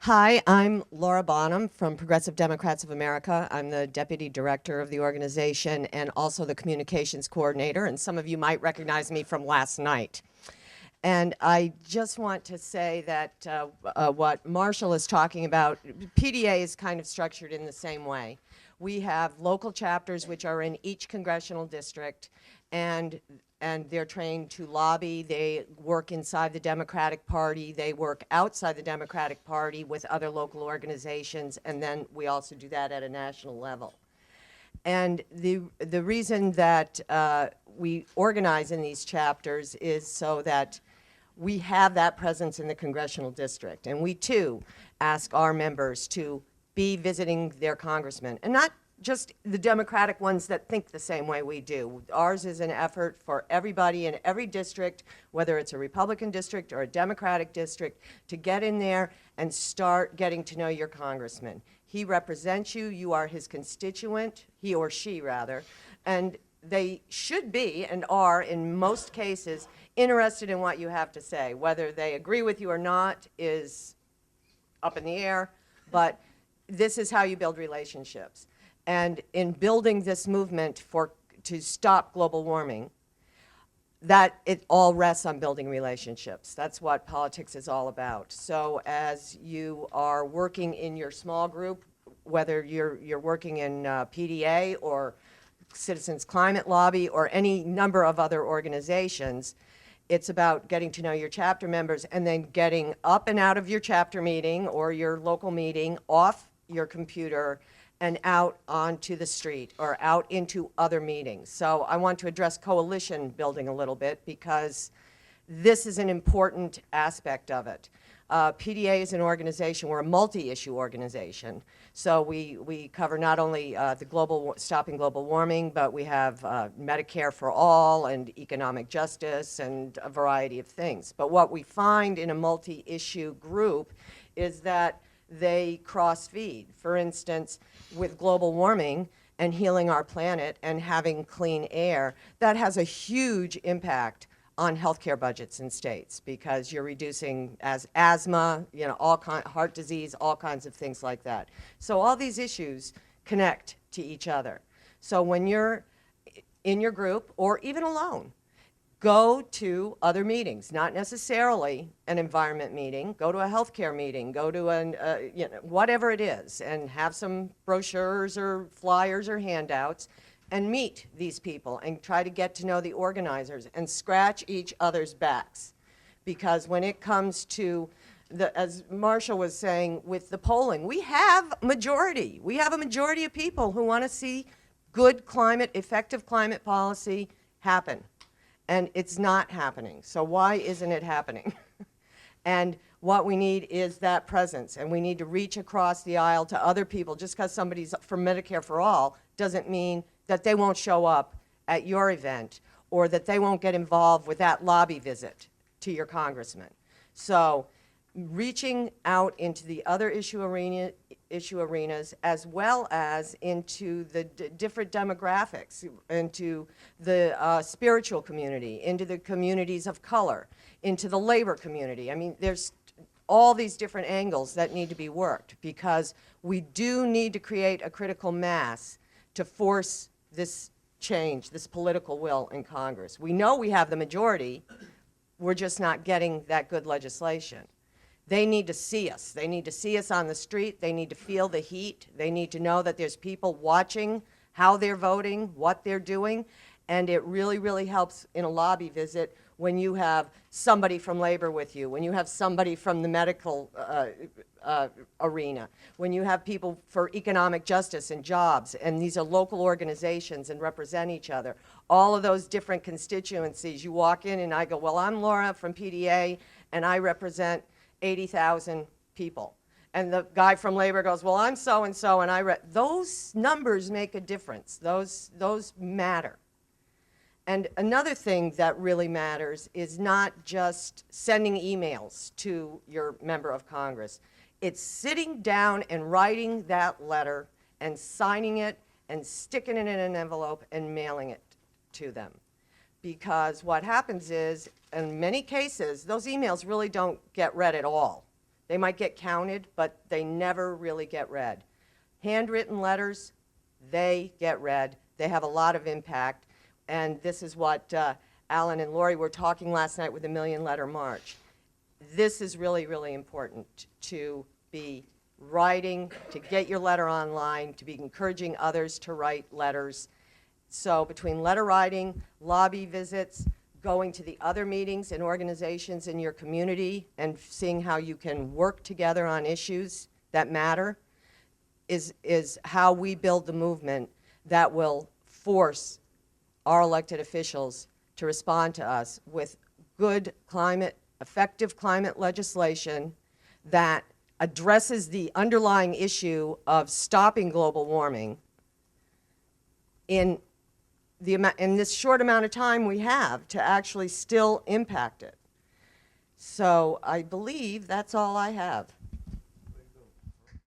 Hi, I'm Laura Bonham from Progressive Democrats of America. I'm the deputy director of the organization and also the communications coordinator, and some of you might recognize me from last night. And I just want to say that what Marshall is talking about, PDA is kind of structured in the same way. We have local chapters which are in each congressional district, and they're trained to lobby. They work inside the Democratic Party. They work outside the Democratic Party with other local organizations, and then we also do that at a national level. And the reason that we organize in these chapters is so that we have that presence in the congressional district. And we, too, ask our members to be visiting their congressmen, and not just the Democratic ones that think the same way we do. Ours is an effort for everybody in every district, whether it's a Republican district or a Democratic district, to get in there and start getting to know your congressman. He represents you. You are his constituent, he or she, rather, and they should be and are, in most cases, interested in what you have to say. Whether they agree with you or not is up in the air, but this is how you build relationships. And in building this movement to stop global warming, that it all rests on building relationships. That's what politics is all about. So as you are working in your small group, whether you're working in PDA or Citizens Climate Lobby or any number of other organizations, it's about getting to know your chapter members and then getting up and out of your chapter meeting or your local meeting, off your computer, and out onto the street or out into other meetings. So I want to address coalition building a little bit because this is an important aspect of it. PDA is an organization, we're a multi-issue organization. So we cover not only stopping global warming, but we have Medicare for all and economic justice and a variety of things. But what we find in a multi-issue group is that they cross-feed. For instance, with global warming and healing our planet and having clean air, that has a huge impact on healthcare budgets in states because you're reducing asthma, heart disease, all kinds of things like that. So all these issues connect to each other. So when you're in your group or even alone, go to other meetings, not necessarily an environment meeting. Go to a healthcare meeting. Go to whatever it is, and have some brochures or flyers or handouts, and meet these people and try to get to know the organizers and scratch each other's backs. Because when it comes to as Marshall was saying with the polling, we have a majority. We have a majority of people who want to see good effective climate policy happen. And it's not happening. So why isn't it happening? And what we need is that presence. And we need to reach across the aisle to other people. Just because somebody's for Medicare for all doesn't mean that they won't show up at your event or that they won't get involved with that lobby visit to your congressman. So reaching out into the other issue arenas as well as into the different demographics, into the spiritual community, into the communities of color, into the labor community. I mean, there's all these different angles that need to be worked because we do need to create a critical mass to force this change, this political will in Congress. We know we have the majority, we're just not getting that good legislation. They need to see us. They need to see us on the street. They need to feel the heat. They need to know that there's people watching how they're voting, what they're doing. And it really, really helps in a lobby visit when you have somebody from labor with you, when you have somebody from the medical arena, when you have people for economic justice and jobs, and these are local organizations and represent each other. All of those different constituencies. You walk in and I go, well, I'm Laura from PDA, and I represent 80,000 people. And the guy from labor goes, well, I'm so-and-so, and those numbers make a difference. Those matter. And another thing that really matters is not just sending emails to your member of Congress. It's sitting down and writing that letter and signing it and sticking it in an envelope and mailing it to them. Because what happens is, in many cases, those emails really don't get read at all They might get counted, but they never really get read. Handwritten letters, they get read. They have a lot of impact. And this is what Alan and Lori were talking last night with the Million Letter March. This is really, really important to be writing, to get your letter online, to be encouraging others to write letters. So between letter writing, lobby visits, going to the other meetings and organizations in your community and seeing how you can work together on issues that matter is how we build the movement that will force our elected officials to respond to us with good effective climate legislation that addresses the underlying issue of stopping global warming in this short amount of time we have to actually still impact it. So I believe that's all I have.